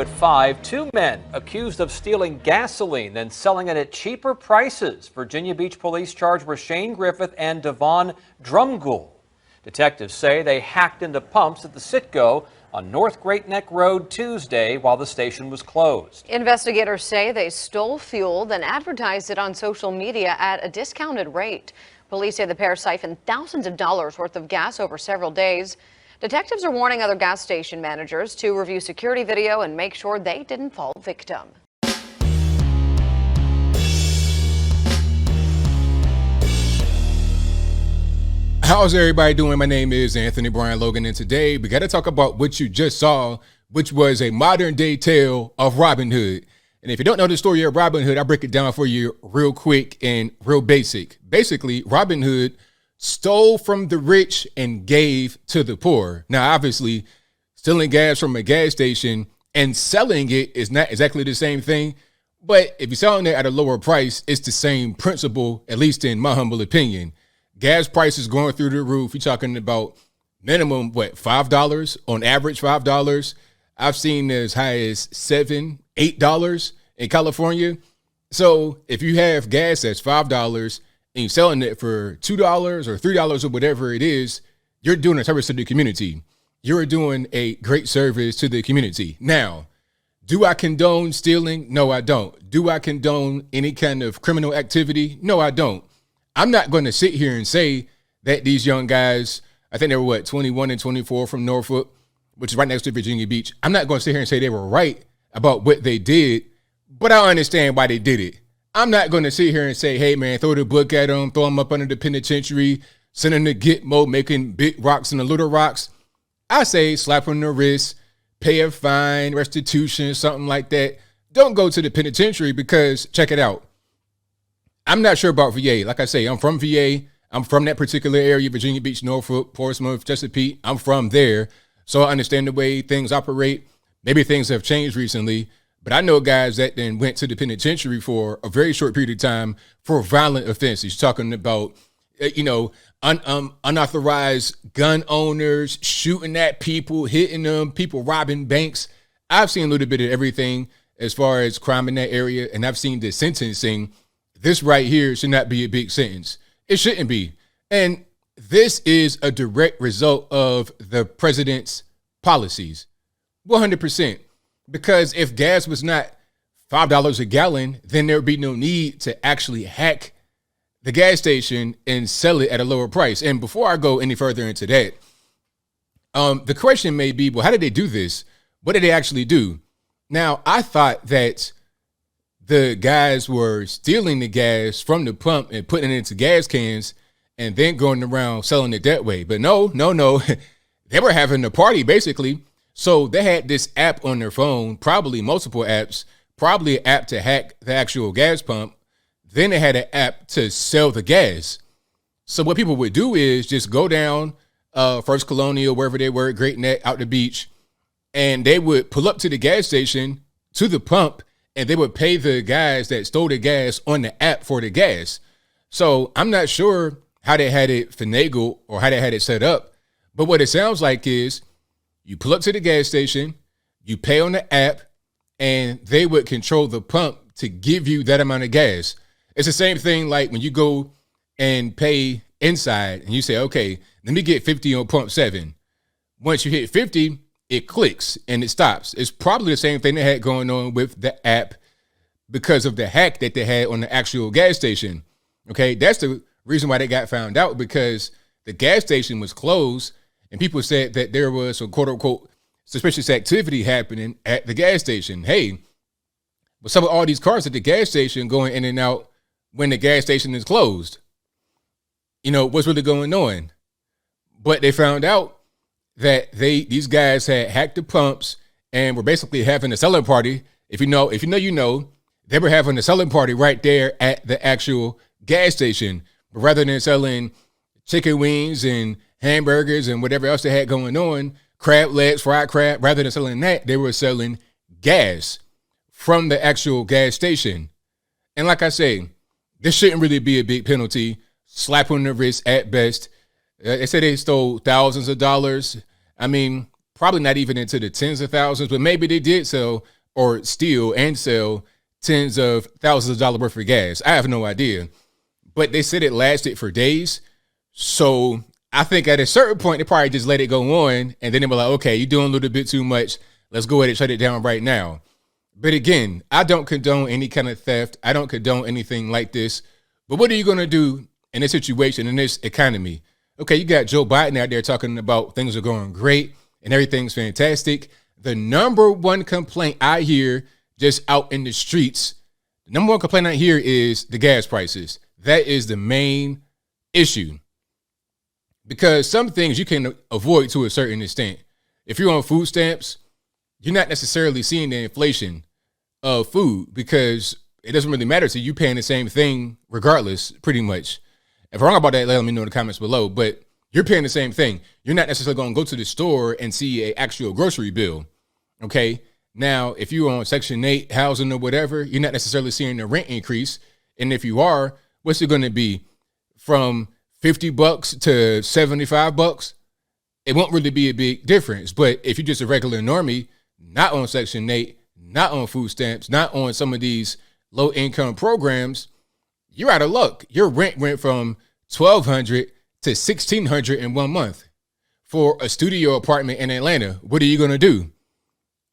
At 5, two men accused of stealing gasoline, then selling it at cheaper prices. Virginia Beach police charge Rashane Griffith and Devon Drumgoole. Detectives say they hacked into pumps at the Citgo on North Great Neck Road Tuesday while the station was closed. Investigators say they stole fuel, then advertised it on social media at a discounted rate. Police say the pair siphoned thousands of dollars worth of gas over several days. Detectives are warning other gas station managers to review security video and make sure they didn't fall victim. How's everybody doing? My name is Anthony Brian Logan, and today we got to talk about what you just saw, which was a modern day tale of Robin Hood. And if you don't know the story of Robin Hood, I'll break it down for you real quick and real basic. Basically, Robin Hood stole from the rich and gave to the poor. Now, obviously, stealing gas from a gas station and selling it is not exactly the same thing. But if you're selling it at a lower price, it's the same principle, at least in my humble opinion. Gas prices going through the roof. You're talking about minimum, $5 on average, $5. I've seen as high as $7, $8 in California. So if you have gas that's $5 and you're selling it for $2 or $3 or whatever it is, you're doing a service to the community. You're doing a great service to the community. Now, do I condone stealing? No, I don't. Do I condone any kind of criminal activity? No, I don't. I'm not going to sit here and say that these young guys, I think they were 21 and 24 from Norfolk, which is right next to Virginia Beach. I'm not going to sit here and say they were right about what they did, but I understand why they did it. I'm not going to sit here and say, hey, man, throw the book at them, throw them up under the penitentiary, send them to Gitmo, making big rocks and the little rocks. I say slap on the wrist, pay a fine, restitution, something like that. Don't go to the penitentiary because, check it out, I'm not sure about VA. Like I say, I'm from VA. I'm from that particular area, Virginia Beach, Norfolk, Portsmouth, Chesapeake. I'm from there. So I understand the way things operate. Maybe things have changed recently, but I know guys that then went to the penitentiary for a very short period of time for violent offenses. Talking about, unauthorized gun owners, shooting at people, hitting them, people robbing banks. I've seen a little bit of everything as far as crime in that area, and I've seen the sentencing. This right here should not be a big sentence. It shouldn't be. And this is a direct result of the president's policies. 100%. Because if gas was not $5 a gallon, then there would be no need to actually hack the gas station and sell it at a lower price. And before I go any further into that, the question may be, well, how did they do this? What did they actually do? Now, I thought that the guys were stealing the gas from the pump and putting it into gas cans and then going around selling it that way. But no. They were having a party, basically. So they had this app on their phone, probably multiple apps, probably an app to hack the actual gas pump. Then they had an app to sell the gas. So what people would do is just go down First Colonial, wherever they were, Great Neck, out the beach, and they would pull up to the gas station, to the pump, and they would pay the guys that stole the gas on the app for the gas. So I'm not sure how they had it finagled or how they had it set up. But what it sounds like is you pull up to the gas station, you pay on the app, and they would control the pump to give you that amount of gas. It's the same thing like when you go and pay inside and you say, okay, let me get 50 on pump 7. Once you hit 50, it clicks and it stops. It's probably the same thing they had going on with the app because of the hack that they had on the actual gas station. Okay, that's the reason why they got found out, because the gas station was closed and people said that there was a quote unquote suspicious activity happening at the gas station. Hey, what's up with all these cars at the gas station going in and out when the gas station is closed? What's really going on? But they found out that these guys had hacked the pumps and were basically having a selling party. If you know, they were having a selling party right there at the actual gas station. But rather than selling chicken wings and hamburgers and whatever else they had going on, crab legs, fried crab, rather than selling that, they were selling gas from the actual gas station. And like I say, this shouldn't really be a big penalty. Slap on the wrist at best. They say they stole thousands of dollars. I mean, probably not even into the tens of thousands, but maybe they did sell or steal and sell tens of thousands of dollars worth of gas. I have no idea. But they said it lasted for days. So I think at a certain point, they probably just let it go on. And then they were like, okay, you're doing a little bit too much. Let's go ahead and shut it down right now. But again, I don't condone any kind of theft. I don't condone anything like this. But what are you going to do in this situation, in this economy? Okay, you got Joe Biden out there talking about things are going great and everything's fantastic. The number one complaint I hear just out in the streets, the number one complaint I hear is the gas prices. That is the main issue. Because some things you can avoid to a certain extent. If you're on food stamps, you're not necessarily seeing the inflation of food because it doesn't really matter to you paying the same thing regardless, pretty much. If I'm wrong about that, let me know in the comments below. But you're paying the same thing. You're not necessarily going to go to the store and see an actual grocery bill. Okay. Now, if you're on Section 8 housing or whatever, you're not necessarily seeing the rent increase. And if you are, what's it going to be? From $50 to $75? It won't really be a big difference. But if you're just a regular normie, not on Section 8, not on food stamps, not on some of these low income programs, you're out of luck. Your rent went from $1,200 to $1,600 in 1 month. For a studio apartment in Atlanta, what are you going to do?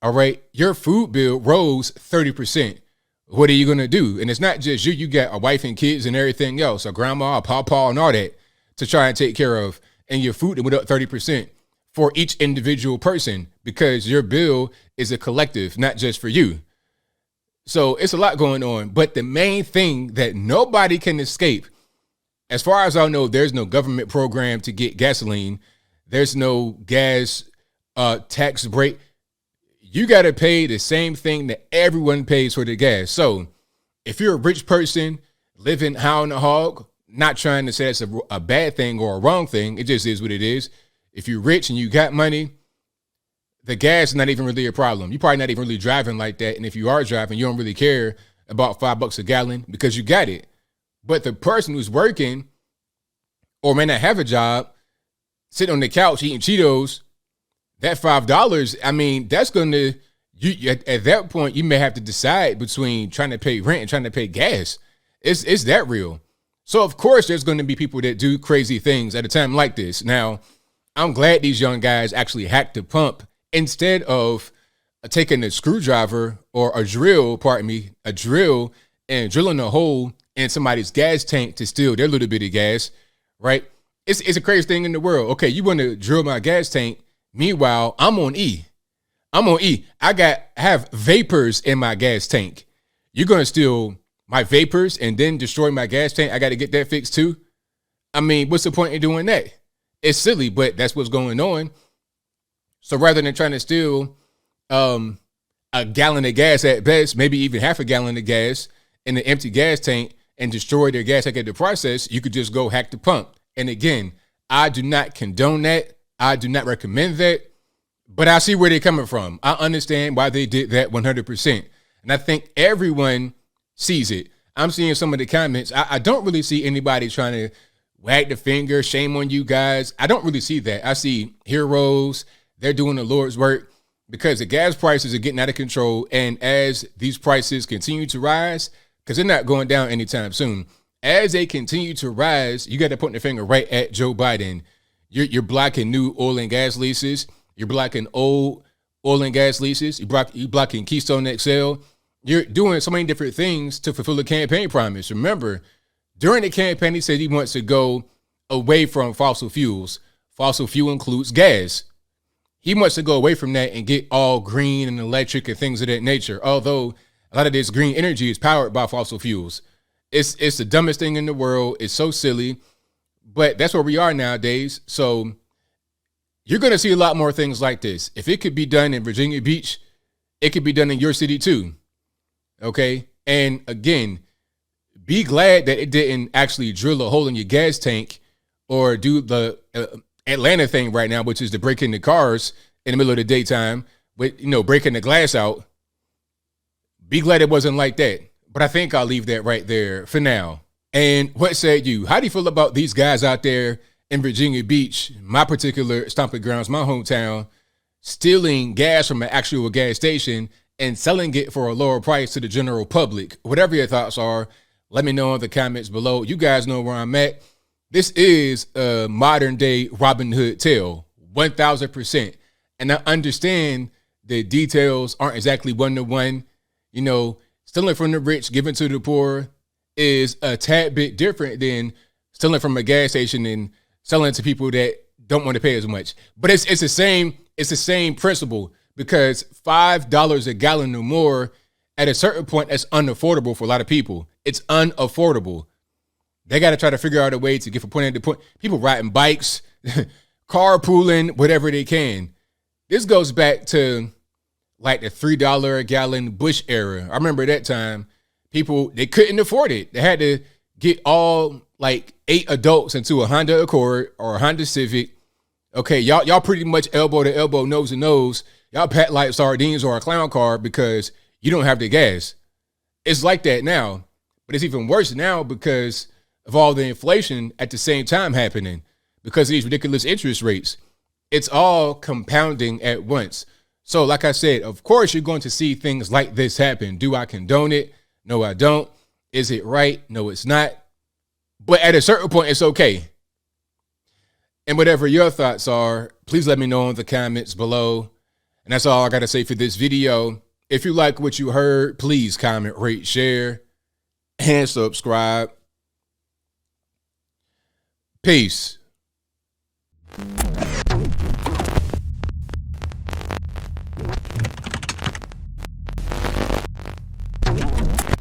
All right, your food bill rose 30%. What are you going to do? And it's not just you. You got a wife and kids and everything else, a grandma, a pawpaw, and all that to try and take care of. And your food went up 30% for each individual person because your bill is a collective, not just for you. So it's a lot going on. But the main thing that nobody can escape, as far as I know, there's no government program to get gasoline. There's no gas tax break. You got to pay the same thing that everyone pays for the gas. So if you're a rich person living high on the hog, not trying to say that's a bad thing or a wrong thing, it just is what it is. If you're rich and you got money, the gas is not even really a problem. You're probably not even really driving like that. And if you are driving, you don't really care about $5 a gallon because you got it. But the person who's working or may not have a job, sitting on the couch eating Cheetos, that $5, I mean, that's going to, at that point, you may have to decide between trying to pay rent and trying to pay gas. It's that real. So, of course, there's going to be people that do crazy things at a time like this. Now, I'm glad these young guys actually hacked the pump instead of taking a screwdriver or a drill and drilling a hole in somebody's gas tank to steal their little bit of gas, right? It's a crazy thing in the world. Okay, you want to drill my gas tank. Meanwhile, I'm on E. I have vapors in my gas tank. You're going to steal my vapors and then destroy my gas tank. I got to get that fixed too. I mean, what's the point in doing that? It's silly, but that's what's going on. So rather than trying to steal a gallon of gas at best, maybe even half a gallon of gas in an empty gas tank and destroy their gas tank in the process, you could just go hack the pump. And again, I do not condone that. I do not recommend that, but I see where they're coming from. I understand why they did that 100%. And I think everyone sees it. I'm seeing some of the comments. I don't really see anybody trying to wag the finger, shame on you guys. I don't really see that. I see heroes. They're doing the Lord's work because the gas prices are getting out of control. And as these prices continue to rise, because they're not going down anytime soon, as they continue to rise, you got to put the finger right at Joe Biden. You're blocking new oil and gas leases. You're blocking old oil and gas leases. You're blocking Keystone XL. You're doing so many different things to fulfill the campaign promise. Remember, during the campaign, he said he wants to go away from fossil fuels. Fossil fuel includes gas. He wants to go away from that and get all green and electric and things of that nature. Although a lot of this green energy is powered by fossil fuels. It's the dumbest thing in the world. It's so silly. But that's where we are nowadays. So you're going to see a lot more things like this. If it could be done in Virginia Beach, it could be done in your city too. Okay. And again, be glad that it didn't actually drill a hole in your gas tank or do the Atlanta thing right now, which is to break into cars in the middle of the daytime, but, breaking the glass out. Be glad it wasn't like that. But I think I'll leave that right there for now. And what said you? How do you feel about these guys out there in Virginia Beach, my particular stomping grounds, my hometown, stealing gas from an actual gas station and selling it for a lower price to the general public. Whatever your thoughts are, let me know in the comments below. You guys know where I'm at. This is a modern day Robin Hood tale, 1000%. And I understand the details aren't exactly one-to-one. You know, stealing from the rich, giving to the poor is a tad bit different than stealing from a gas station and selling to people that don't want to pay as much. But it's the same principle, because $5 a gallon or more at a certain point, that's unaffordable for a lot of people. It's unaffordable. They got to try to figure out a way to get from point A to point. People riding bikes, carpooling, whatever they can. This goes back to like the $3 a gallon Bush era. I remember that time people, they couldn't afford it. They had to get all like 8 adults into a Honda Accord or a Honda Civic. Okay, y'all pretty much elbow to elbow, nose to nose. Y'all pack like sardines or a clown car because you don't have the gas. It's like that now, but it's even worse now because of all the inflation at the same time happening, because of these ridiculous interest rates. It's all compounding at once. So like I said, of course, you're going to see things like this happen. Do I condone it? No, I don't. Is it right? No, it's not. But at a certain point, it's okay. And whatever your thoughts are, please let me know in the comments below. And that's all I got to say for this video. If you like what you heard, please comment, rate, share, and subscribe. Peace.